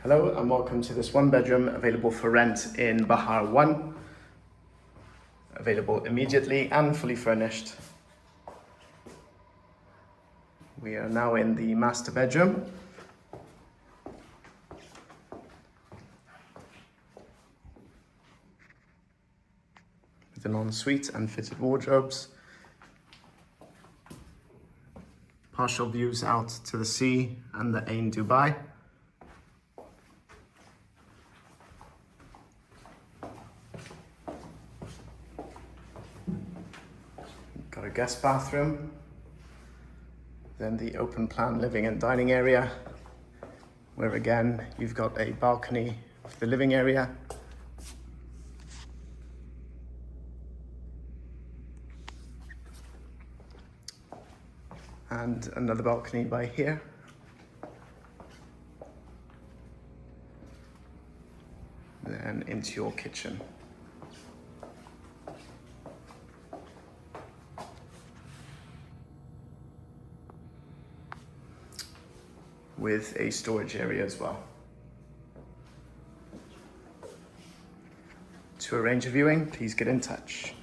Hello and welcome to this one bedroom available for rent in Bahar 1. Available immediately and fully furnished. We are now in the master bedroom. With an ensuite and fitted wardrobes. Partial views out to the sea and the Ain Dubai. Got a guest bathroom, then the open plan living and dining area, where again you've got a balcony of the living area. And another balcony by here. Then into your kitchen. With a storage area as well. To arrange a viewing, please get in touch.